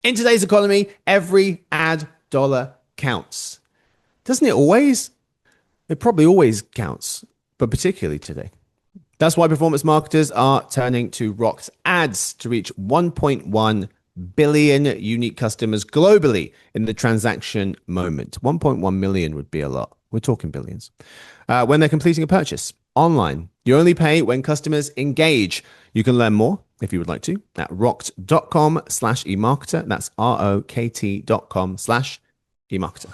In today's economy, every ad dollar counts. Doesn't it always? It probably always counts, but particularly today. That's why performance marketers are turning to Rokt Ads to reach 1.1 billion unique customers globally in the transaction moment. 1.1 million would be a lot. We're talking billions. When they're completing a purchase online, you only pay when customers engage. You can learn more if you would like to at rokt.com/emarketer. That's rokt.com/emarketer.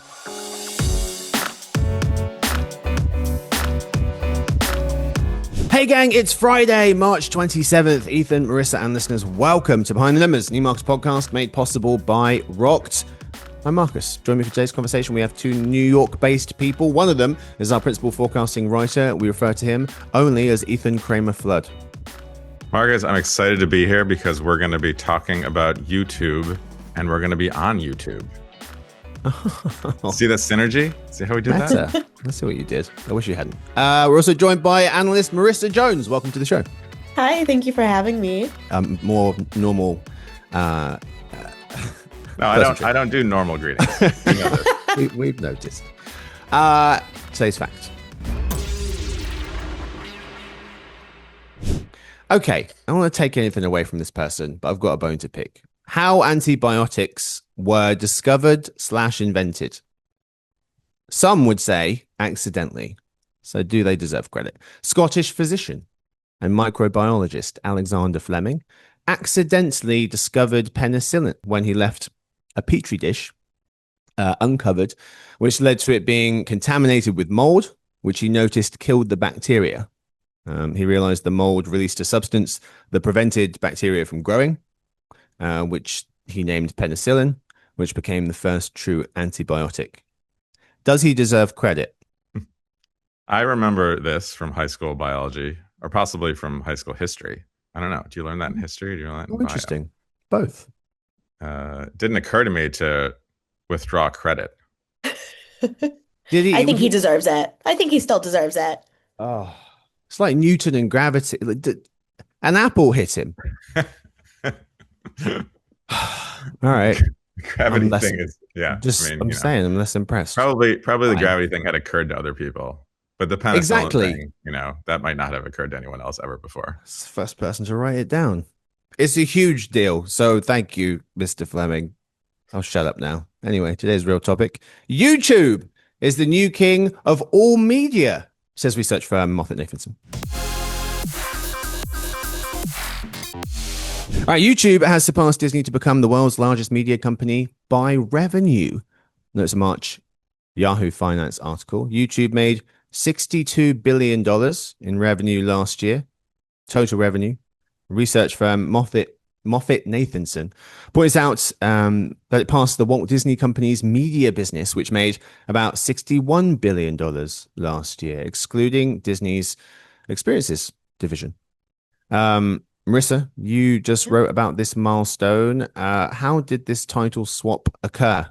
Hey gang, it's Friday, March 27th. Ethan, Marisa, and listeners, welcome to Behind the Numbers, new markets podcast made possible by Rokt. I'm Marcus. Join me for today's conversation. We have two New York-based people. One of them is our principal forecasting writer. We refer to him only as Ethan Cramer-Flood. Marcus, I'm excited to be here because we're going to be talking about YouTube, and we're going to be on YouTube. See that synergy? See how we did that? Let's see what you did. I wish you hadn't. We're also joined by analyst Marisa Jones. Welcome to the show. Hi, thank you for having me. More normal. No, I don't do normal greetings. You know this. We've noticed. Today's fact. Okay, I don't want to take anything away from this person, but I've got a bone to pick. How antibiotics were discovered/invented? Some would say accidentally. So do they deserve credit? Scottish physician and microbiologist Alexander Fleming accidentally discovered penicillin when he left a petri dish uncovered, which led to it being contaminated with mold, which he noticed killed the bacteria. He realized the mold released a substance that prevented bacteria from growing, which he named penicillin, which became the first true antibiotic. Does he deserve credit? I remember this from high school biology, or possibly from high school history. I don't know. Do you learn that in history? Do you learn that in bio? Interesting. Both. It didn't occur to me to withdraw credit. Did he? I think he deserves it. I think he still deserves it. Oh, it's like Newton and gravity. An apple hit him. All right. The gravity thing is, yeah. I'm saying I'm less impressed. Probably the gravity thing had occurred to other people, but the penicillin thing, that might not have occurred to anyone else ever before. It's the first person to write it down. It's a huge deal. So thank you, Mr. Fleming. I'll shut up now. Anyway, today's real topic. YouTube is the new king of all media, says research firm Moffett-Nathanson. All right, YouTube has surpassed Disney to become the world's largest media company by revenue. Notes a March Yahoo Finance article. YouTube made $62 billion in revenue last year, total revenue. Research firm Moffett-Nathanson points out that it passed the Walt Disney Company's media business, which made about $61 billion last year, excluding Disney's experiences division. Marisa, you just wrote about this milestone. How did this title swap occur?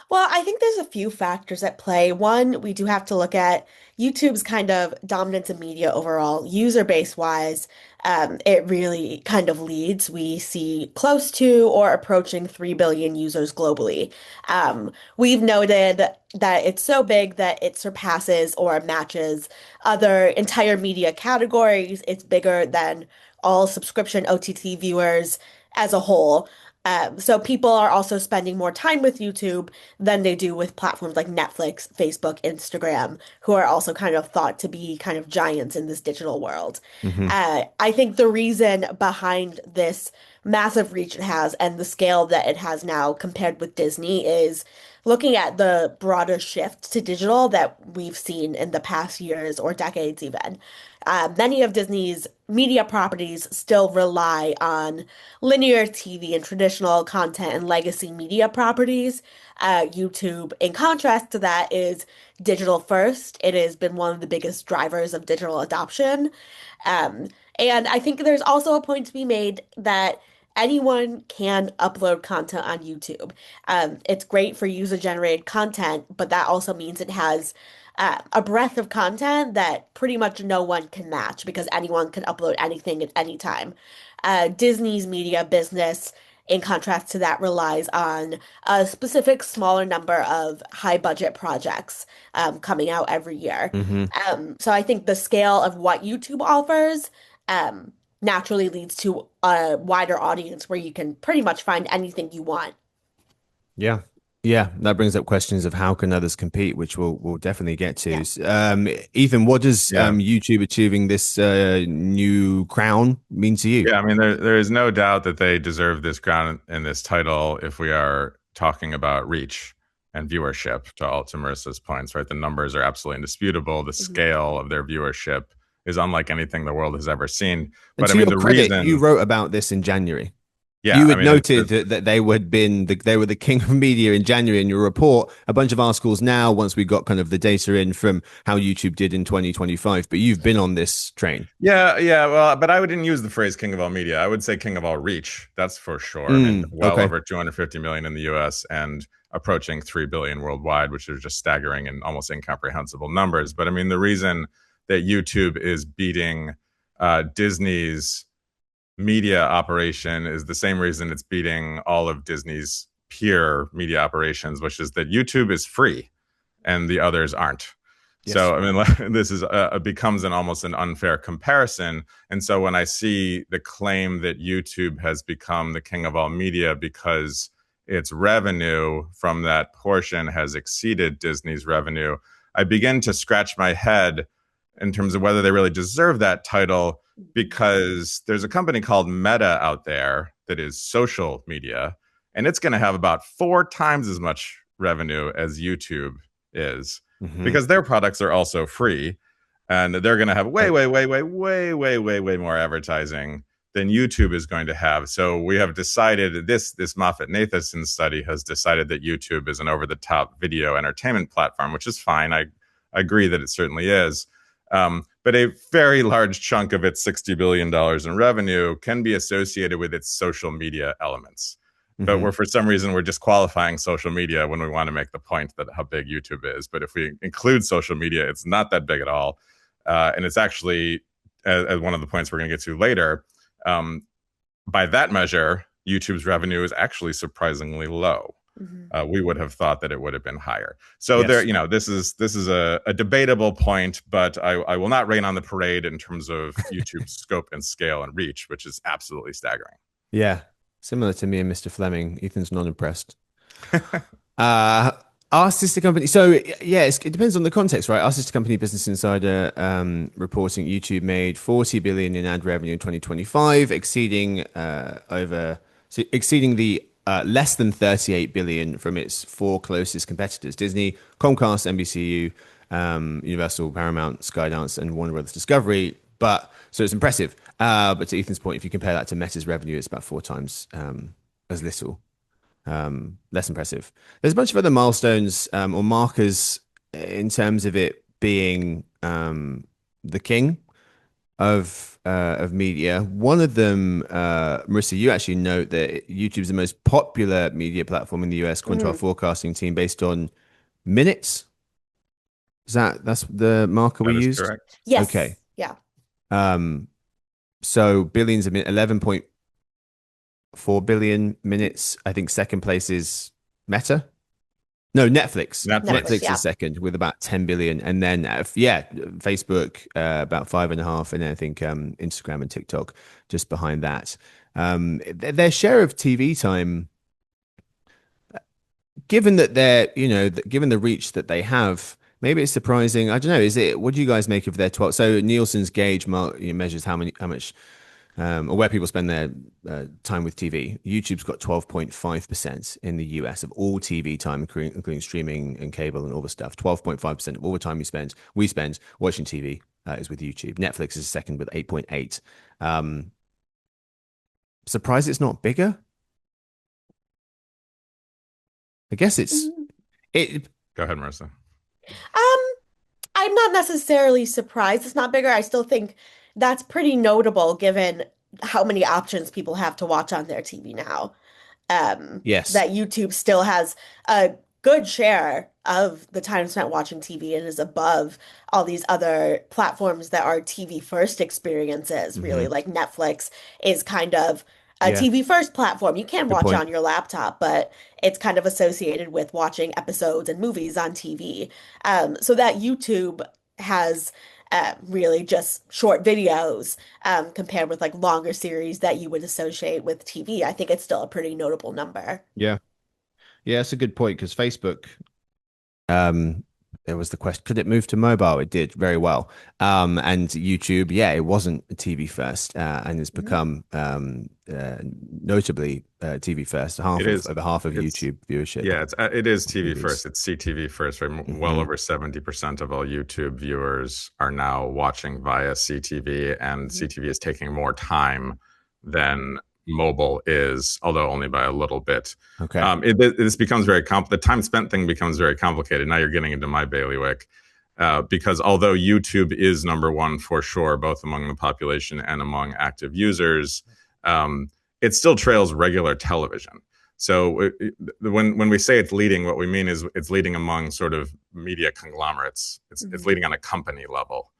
Well, I think there's a few factors at play. One, we do have to look at YouTube's kind of dominance in media overall, user base wise. It really kind of leads. We see close to or approaching 3 billion users globally. We've noted that it's so big that it surpasses or matches other entire media categories. It's bigger than all subscription OTT viewers as a whole. So people are also spending more time with YouTube than they do with platforms like Netflix, Facebook, Instagram, who are also kind of thought to be kind of giants in this digital world. Mm-hmm. I think the reason behind this massive reach it has and the scale that it has now compared with Disney is looking at the broader shift to digital that we've seen in the past years or decades even. Many of Disney's media properties still rely on linear TV and traditional content and legacy media properties. YouTube, in contrast to that, is digital first. It has been one of the biggest drivers of digital adoption. And I think there's also a point to be made that anyone can upload content on YouTube. It's great for user-generated content, but that also means it has a breadth of content that pretty much no one can match because anyone can upload anything at any time. Disney's media business in contrast to that, relies on a specific smaller number of high budget projects coming out every year. Hmm. So I think the scale of what YouTube offers naturally leads to a wider audience where you can pretty much find anything you want. Yeah. Yeah, that brings up questions of how can others compete, which we'll definitely get to. Yeah. Ethan, what does Yeah. YouTube achieving this new crown mean to you? Yeah, I mean, there is no doubt that they deserve this crown and this title if we are talking about reach and viewership, to Marissa's points, right? The numbers are absolutely indisputable. The Mhm. scale of their viewership is unlike anything the world has ever seen. And But I to mean, your the credit, you reason, wrote about this in January. yeah, You I had mean, noted that they would been they were the king of media in January in your report. A bunch of articles now, once we got kind of the data in from how YouTube did in 2025. But you've been on this train. yeah, well, but I wouldn't use the phrase king of all media. I would say king of all reach. That's for sure. I mean, well Okay. over 250 million in the US and approaching 3 billion worldwide, which are just staggering and almost incomprehensible numbers. But I mean, the reason that YouTube is beating Disney's media operation is the same reason it's beating all of Disney's peer media operations, which is that YouTube is free and the others aren't. Yes. So I mean, this is becomes an almost an unfair comparison. And so when I see the claim that YouTube has become the king of all media because its revenue from that portion has exceeded Disney's revenue, I begin to scratch my head in terms of whether they really deserve that title, because there's a company called Meta out there that is social media, and it's going to have about 4 times as much revenue as YouTube is, because their products are also free, and they're going to have way more advertising than YouTube is going to have. So we have decided this Moffett-Nathanson study has decided that YouTube is an over-the-top video entertainment platform, which is fine. I agree that it certainly is. But a very large chunk of its $60 billion in revenue can be associated with its social media elements. But for some reason, we're disqualifying social media when we want to make the point that how big YouTube is. But if we include social media, it's not that big at all. And it's actually, as one of the points we're going to get to later, by that measure, YouTube's revenue is actually surprisingly low. We would have thought that it would have been higher. So there, this is a debatable point, but I will not rain on the parade in terms of YouTube's scope and scale and reach, which is absolutely staggering. Yeah, similar to me and Mr. Fleming. Ethan's not impressed. Our sister company. So yeah, it depends on the context, right? Our sister company, Business Insider, reporting YouTube made 40 billion in ad revenue in 2025, exceeding the less than 38 billion from its 4 closest competitors: Disney, Comcast, NBCU, Universal, Paramount, Skydance, and Warner Brothers Discovery. But so it's impressive. But to Ethan's point, if you compare that to Meta's revenue, it's about 4 times as little. Less impressive. There's a bunch of other milestones or markers in terms of it being the king of media. One of them, Marisa, you actually note that YouTube's the most popular media platform in the US, according to our forecasting team, based on minutes. That's the marker we used? Correct. Yes. Okay. Yeah. So billions of minutes, 11.4 billion minutes. I think second place is Meta. No, Netflix. Netflix yeah. is second with about 10 billion. And then, Facebook, about 5.5. And then I think Instagram and TikTok just behind that. Their share of TV time, given that given the reach that they have, maybe it's surprising. I don't know. What do you guys make of their 12? So Nielsen's gauge measures how much or where people spend their time with TV. YouTube's got 12.5% in the US of all TV time, including streaming and cable and all the stuff. 12.5% of all the time we spend watching TV is with YouTube. Netflix is second with 8.8. Surprised it's not bigger? I guess it. Go ahead, Marisa. I'm not necessarily surprised it's not bigger. I still think that's pretty notable given how many options people have to watch on their TV now. Yes. That YouTube still has a good share of the time spent watching TV and is above all these other platforms that are TV first experiences, really. Like Netflix is kind of a Yeah, TV first platform. You can good watch it point. on your laptop, but it's kind of associated with watching episodes and movies on TV. So that YouTube has really just short videos compared with like longer series that you would associate with TV. I think it's still a pretty notable number. Yeah. Yeah, that's a good point because Facebook, um, there was the question, could it move to mobile? It did very well. And YouTube, yeah, it wasn't TV first, and it's Mhm. become notably TV first. It Half of is. over half of It's YouTube viewership Yeah, it is TV is. first. It's CTV first, right? Well Hmm. over 70% of all YouTube viewers are now watching via CTV, and Mhm. CTV is taking more time than mobile is, although only by a little bit. Okay. This becomes the time spent thing becomes very complicated. Now you're getting into my bailiwick. Because although YouTube is number one for sure, both among the population and among active users, it still trails regular television. So when we say it's leading, what we mean is it's leading among sort of media conglomerates. It's Mhm. leading on a company level.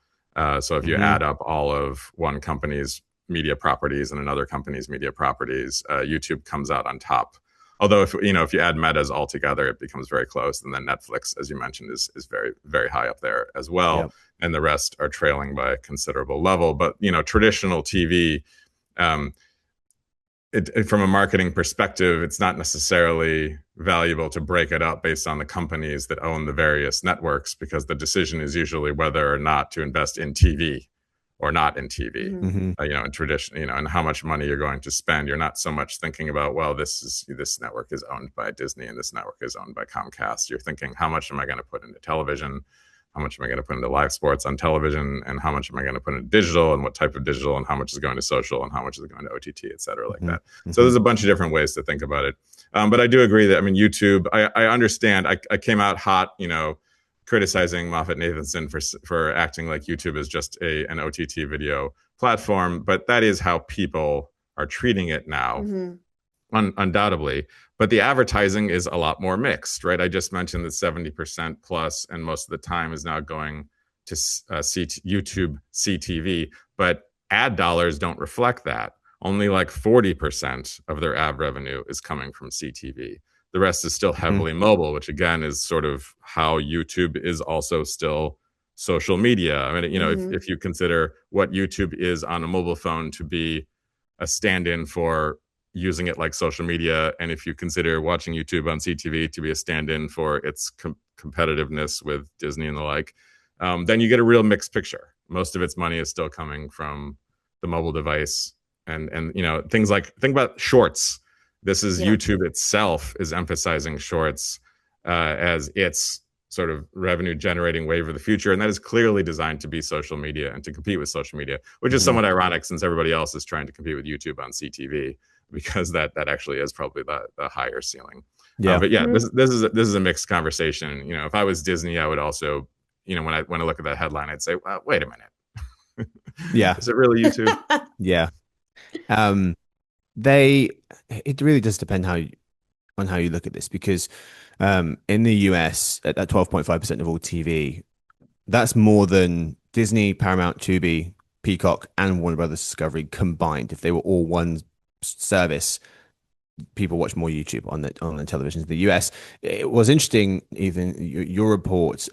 So if you Hmm. add up all of one company's media properties and another company's media properties, YouTube comes out on top. Although if you add metas all together, it becomes very close. And then Netflix, as you mentioned, is very very high up there as Yeah. well. And the rest are trailing by a considerable level. But traditional TV, um, from a marketing perspective, it's not necessarily valuable to break it up based on the companies that own the various networks because the decision is usually whether or not to invest in TV or not in TV. Mhm. Hmm. In tradition, and how much money you're going to spend. You're not so much thinking about, well, this network is owned by Disney and this network is owned by Comcast. You're thinking, how much am I going to put into television? How much am I going to put into live sports on television, and how much am I going to put into digital, and what type of digital, and how much is going to social, and how much is going to OTT, et cetera, like Hmm. that. So Hmm. there's a bunch of different ways to think about it. But I do agree that, YouTube, I understand. I came out hot, criticizing Moffat Nathanson for acting like YouTube is just an OTT video platform, but that is how people are treating it now, Mhm. undoubtedly. But the advertising is a lot more mixed, right? I just mentioned that 70% plus, and most of the time is now going to YouTube CTV, but ad dollars don't reflect that. Only like 40% of their ad revenue is coming from CTV. The rest is still Hmm. heavily mobile, which again is sort of how YouTube is also still social media. I mean, Mhm. if you consider what YouTube is on a mobile phone to be a stand-in for using it like social media, and if you consider watching YouTube on CTV to be a stand-in for its competitiveness with Disney and the like, then you get a real mixed picture. Most of its money is still coming from the mobile device, and think about shorts. This is Yeah. YouTube itself is emphasizing shorts as its sort of revenue generating wave of the future, and that is clearly designed to be social media and to compete with social media, which is Hmm. somewhat ironic since everybody else is trying to compete with YouTube on CTV, because that actually is probably the higher ceiling. Yeah. But yeah, Mhm. this is a mixed conversation. If I was Disney, I would also, when I look at that headline, I'd say, well, wait a minute, Yeah. is it really YouTube? Yeah. Um, they it really does depend on how you look at this because in the US at that 12.5% of all TV, that's more than Disney, Paramount, Tubi, Peacock, and Warner Brothers Discovery combined. If they were all one service, people watch more YouTube on the televisions in the US. It was interesting, even your report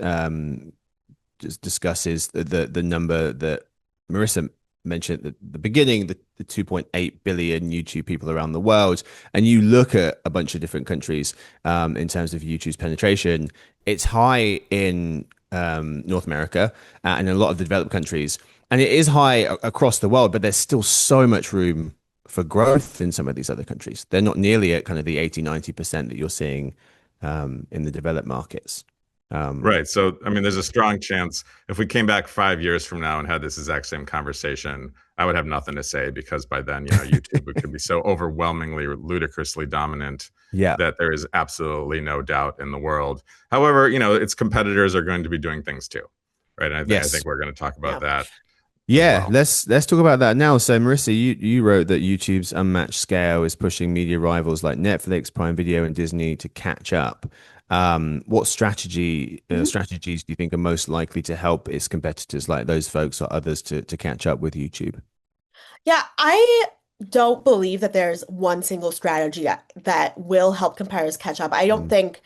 just discusses the number that Marisa mentioned at the beginning, the 2.8 billion YouTube people around the world, and you look at a bunch of different countries in terms of YouTube's penetration, it's high in North America and in a lot of the developed countries, and it is high across the world, but there's still so much room for growth in some of these other countries. They're not nearly at kind of the 80-90% that you're seeing in the developed markets. Um, Right. So, I mean, there's a strong chance if we came back 5 years from now and had this exact same conversation, I would have nothing to say because by then, YouTube could be so overwhelmingly, ludicrously dominant yeah. that there is absolutely no doubt in the world. However, its competitors are going to be doing things too, right? And I Yes. think we're going to talk about Yeah. that as Yeah, well. let's talk about that now. So, Marissa, you wrote that YouTube's unmatched scale is pushing media rivals like Netflix, Prime Video, and Disney to catch up. What Mhm. strategies do you think are most likely to help its competitors, like those folks or others, to catch up with YouTube? Yeah, I don't believe that there's one single strategy that will help competitors catch up. I don't Mhm. think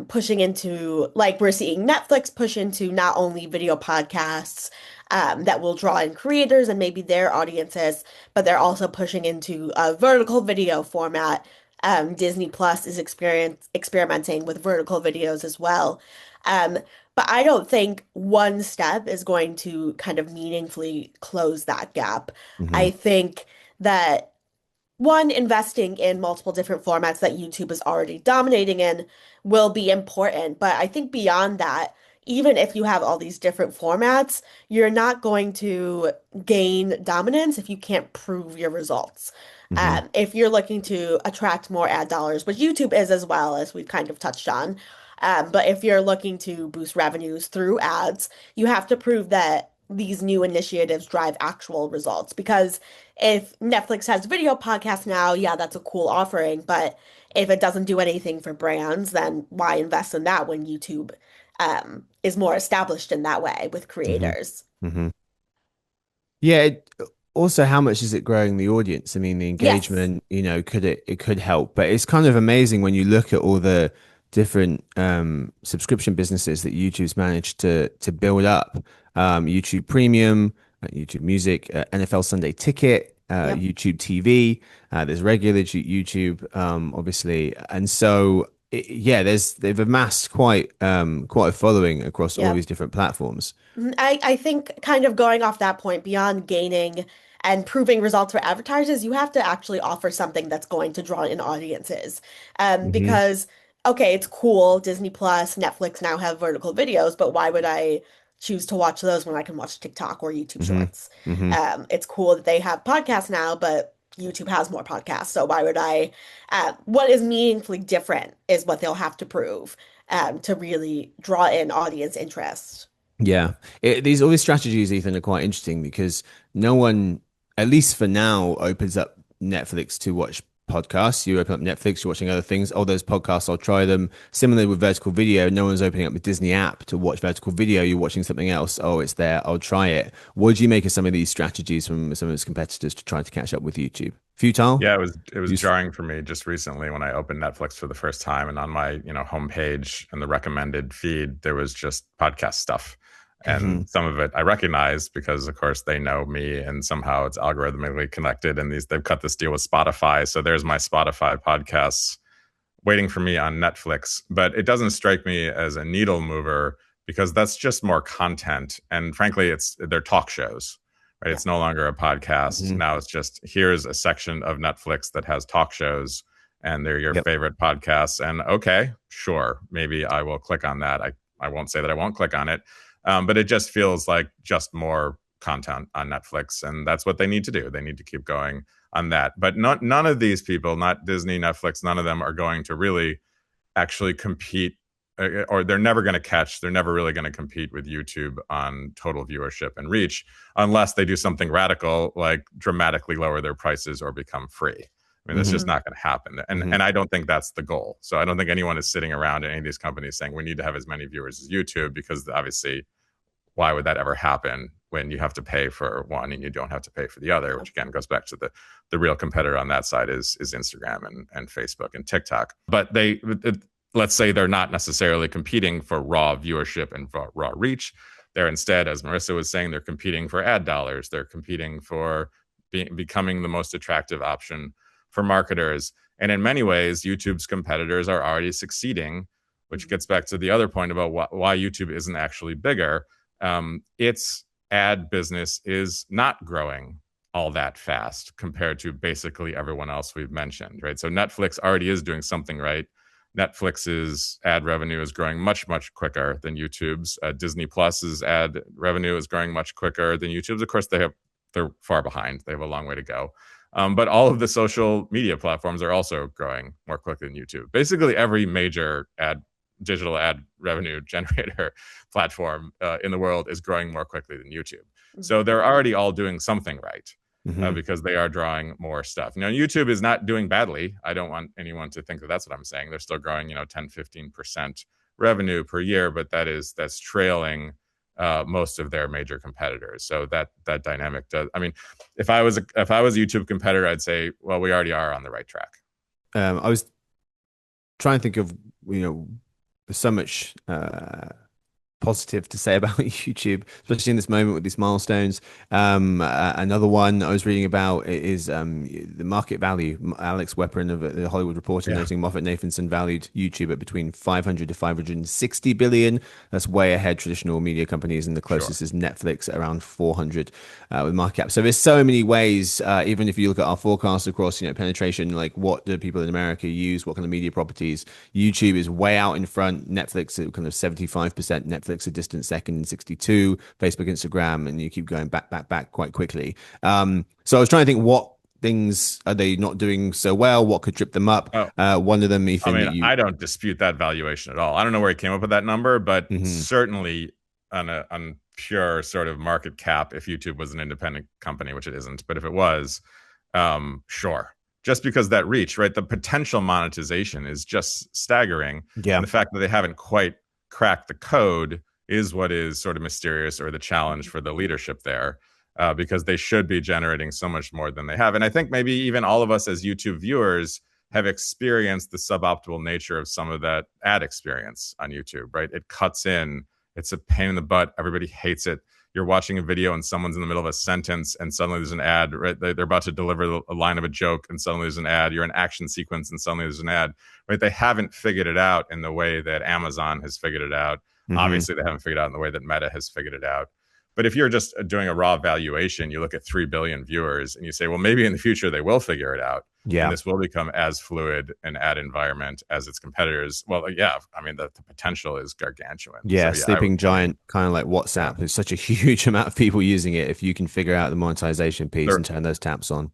pushing into, like we're seeing Netflix push into not only video podcasts that will draw in creators and maybe their audiences, but they're also pushing into a vertical video format. Disney Plus is experimenting with vertical videos as well. Um, but I don't think one step is going to kind of meaningfully close that gap. I Mhm. think that one, investing in multiple different formats that YouTube is already dominating in will be important. But I think beyond that, even if you have all these different formats, you're not going to gain dominance if you can't prove your results. Mhm. If you're looking to attract more ad dollars, which YouTube is as well, as we've kind of touched on, but if you're looking to boost revenues through ads, you have to prove that these new initiatives drive actual results. Because if Netflix has video podcasts now, yeah, that's a cool offering. But if it doesn't do anything for brands, then why invest in that when YouTube is more established in that way with Mhm. creators? Mhm. Yeah. Also, how much is it growing the audience? I mean, the Yes. engagement, it could help, but it's kind of amazing when you look at all the different subscription businesses that YouTube's managed to build up. YouTube Premium, YouTube Music, NFL Sunday Ticket, Yep. YouTube TV. There's regular YouTube, obviously, and so yeah, they've amassed quite a following across all these Yep. different platforms. I think kind of going off that point, beyond gaining and proving results for advertisers, you have to actually offer something that's going to draw in audiences. Hmm. Because, okay, it's cool, Disney Plus, Netflix now have vertical videos, but why would I choose to watch those when I can watch TikTok or YouTube Hmm. Shorts? Hmm. It's cool that they have podcasts now, but YouTube has more podcasts, so why would I? What is meaningfully different is what they'll have to prove to really draw in audience interest. Yeah, these all these strategies, Ethan, are quite interesting because no one, at least for now, opens up Netflix to watch podcasts. You open up Netflix, you're watching other things. Oh, those podcasts, I'll try them. Similarly with vertical video, no one's opening up the Disney app to watch vertical video. You're watching something else. Oh, it's there. I'll try it. What do you make of some of these strategies from some of its competitors to try to catch up with YouTube? Futile? Yeah, it was Useful? jarring for me just recently when I opened Netflix for the first time, and on my homepage and the recommended feed there was just podcast stuff, Hmm. and some of it I recognized because of course they know me and somehow it's algorithmically connected, and they've cut this deal with Spotify, so there's my Spotify podcasts waiting for me on Netflix. But it doesn't strike me as a needle mover because that's just more content. And frankly, they're talk shows, right? Yeah. It's no longer a podcast. Hmm. Now it's just here's a section of Netflix that has talk shows and they're your Yep. favorite podcasts. And okay, sure, maybe I will click on that. I won't say that I won't click on it, but it just feels like just more content on Netflix. And that's what they need to do. They need to keep going on that. But none of these people, not Disney, Netflix, none of them are going to really actually compete, or they're never really going to compete with YouTube on total viewership and reach unless they do something radical like dramatically lower their prices or become free. I mean, that's Hmm. just Mhm. not going to happen. And Hmm. and I don't think that's the goal. So I don't think anyone is sitting around at any of these companies saying we need to have as many viewers as YouTube, because obviously why would that ever happen when you have to pay for one and you don't have to pay for the other, which again goes back to the real competitor on that side is Instagram and Facebook and TikTok. But let's say they're not necessarily competing for raw viewership and raw reach. They're instead, as Marisa was saying, they're competing for ad dollars. They're competing for becoming the most attractive option for marketers. And in many ways, YouTube's competitors are already succeeding, which gets back to the other point about why YouTube isn't actually bigger. Its ad business is not growing all that fast compared to basically everyone else we've mentioned, right? So Netflix already is doing something right. Netflix's ad revenue is growing much, much quicker than YouTube's. Disney Plus's ad revenue is growing much quicker than YouTube's. Of course, they're far behind. They have a long way to go. But all of the social media platforms are also growing more quickly than YouTube. Basically, every major digital ad revenue generator platform in the world is growing more quickly than YouTube. So Mhm. they're already all doing something right, Hmm. because they are drawing more stuff. Now, YouTube is not doing badly. I don't want anyone to think that that's what I'm saying. They're still growing, 10, 15% revenue per year, but that's trailing most of their major competitors. So that dynamic does. I mean, if I was a YouTube competitor, I'd say, well, we already are on the right track. I was trying to think of, there's so much positive to say about YouTube, especially in this moment with these milestones. Another one I was reading about is the market value. Alex Weprin of the Hollywood Reporter noting MoffettNathanson valued YouTube at between 500 to 560 billion. That's way ahead traditional media companies, and the closest is Netflix at around 400 with market cap. So there's so many ways. Even if you look at our forecast across, penetration, like what do people in America use, what kind of media properties, YouTube is way out in front. Netflix at kind of 75%. Netflix a distant second in 62, Facebook, Instagram, and you keep going back quite quickly. So I was trying to think, what things are they not doing so well? What could trip them up? One of them, Ethan, I don't dispute that valuation at all. I don't know where he came up with that number, but certainly on pure sort of market cap, if YouTube was an independent company, which it isn't, but if it was, sure. Just because that reach, right? The potential monetization is just staggering. Yeah. And the fact that they haven't quite crack the code is what is sort of mysterious, or the challenge for the leadership there, because they should be generating so much more than they have. And I think maybe even all of us as YouTube viewers have experienced the suboptimal nature of some of that ad experience on YouTube, right? It cuts in, it's a pain in the butt, everybody hates it. You're watching a video and someone's in the middle of a sentence and suddenly there's an ad, right? They're about to deliver a line of a joke and suddenly there's an ad. You're in action sequence and suddenly there's an ad, right? They haven't figured it out in the way that Amazon has figured it out. Obviously, they haven't figured it out in the way that Meta has figured it out. But if you're just doing a raw valuation, you look at 3 billion viewers and you say, well, maybe in the future they will figure it out. Yeah. And this will become as fluid an ad environment as its competitors. Well, yeah, I mean, the potential is gargantuan. Yeah, so, sleeping giant, kind of like WhatsApp. There's such a huge amount of people using it. If you can figure out the monetization piece and turn those taps on.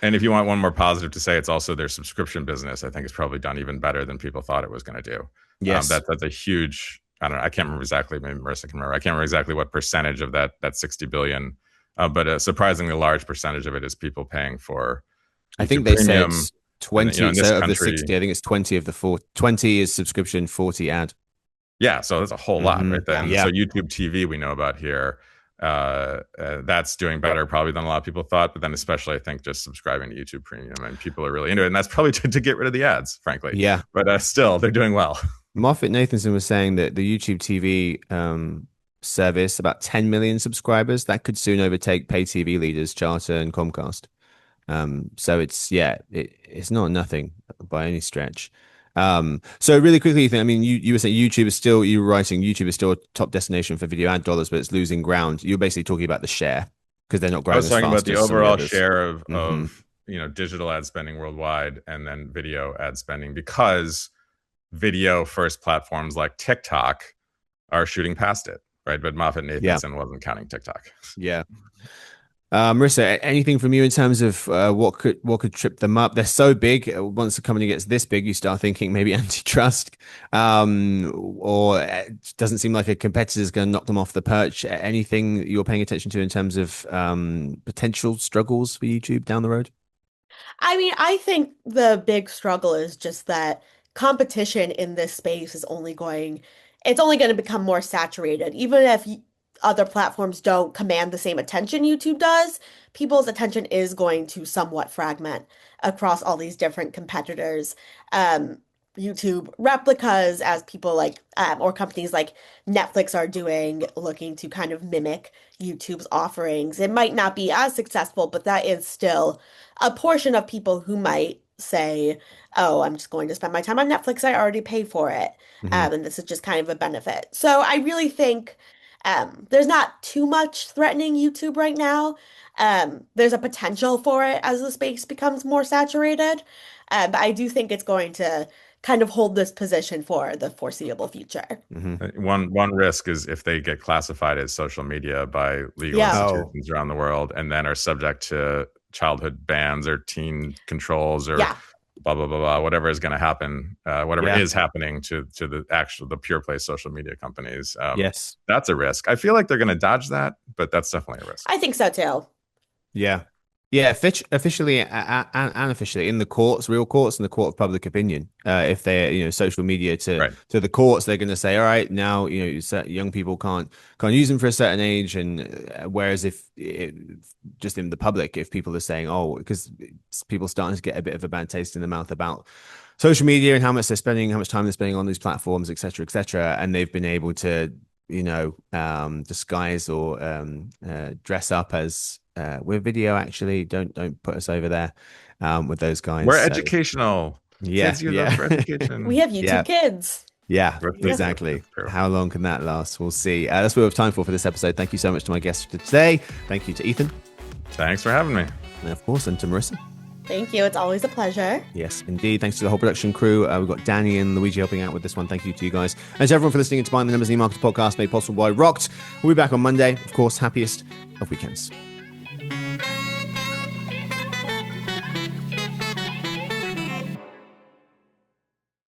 And if you want one more positive to say, it's also their subscription business. I think it's probably done even better than people thought it was going to do. Yes. That's a huge, I don't know, I can't remember exactly, maybe Marisa can remember. I can't remember exactly what percentage of that 60 billion, but a surprisingly large percentage of it is people paying for YouTube, I think they Premium. said 20, so of the 60, I think it's 20 of the 40. 20 is subscription, 40 ad. Yeah, so that's a whole lot right then. So YouTube TV we know about here, that's doing better probably than a lot of people thought, but then especially I think just subscribing to YouTube Premium, and people are really into it, and that's probably to get rid of the ads, frankly. Yeah. But still, they're doing well. MoffettNathanson was saying that the YouTube TV service, about 10 million subscribers, that could soon overtake pay TV leaders Charter and Comcast. So it's not nothing by any stretch. So really quickly, Ethan, I mean, you were saying YouTube is still a top destination for video ad dollars, but it's losing ground. You're basically talking about the share because they're not growing. I was talking about the overall share of digital ad spending worldwide, and then video ad spending, because video first platforms like TikTok are shooting past it, right? But MoffettNathanson wasn't counting TikTok. Yeah. Marisa, anything from you in terms of what could trip them up? They're so big. Once a company gets this big, you start thinking maybe antitrust, or it doesn't seem like a competitor is going to knock them off the perch. Anything you're paying attention to in terms of potential struggles for YouTube down the road? I mean, I think the big struggle is just that competition in this space is only going to become more saturated. Even if other platforms don't command the same attention YouTube does, people's attention is going to somewhat fragment across all these different competitors. YouTube replicas, as people like, or companies like Netflix are doing, looking to kind of mimic YouTube's offerings. It might not be as successful, but that is still a portion of people who might say, oh, I'm just going to spend my time on Netflix. I already pay for it. And this is just kind of a benefit. So I really think there's not too much threatening YouTube right now. There's a potential for it as the space becomes more saturated. But I do think it's going to kind of hold this position for the foreseeable future. One risk is if they get classified as social media by legal institutions around the world, and then are subject to childhood bans or teen controls or blah, blah, blah, blah, whatever is going to happen, whatever is happening to the pure play social media companies. Yes. That's a risk. I feel like they're going to dodge that, but that's definitely a risk. I think so too. Yeah. Yeah, officially and unofficially in the courts, real courts, and the court of public opinion. If they're, social media to Right. to the courts, they're going to say, all right, now young people can't use them for a certain age, and whereas if just in the public, if people are saying, oh, because people starting to get a bit of a bad taste in the mouth about social media and how much time they're spending on these platforms, et cetera, and they've been able to disguise or dress up as we're video. Actually, don't put us over there with those guys. We're educational. Yeah, Kids use us for education. We have YouTube Kids. Yeah, That's true. exactly. That's true. How long can that last? We'll see. That's what we have time for this episode. Thank you so much to my guests for today. Thank you to Ethan. Thanks for having me. And of course, and to Marisa. Thank you. It's always a pleasure. Yes, indeed. Thanks to the whole production crew. We've got Danny and Luigi helping out with this one. Thank you to you guys. And to everyone for listening to Behind the Numbers eMarketer podcast made possible by Rokt. We'll be back on Monday. Of course, happiest of weekends.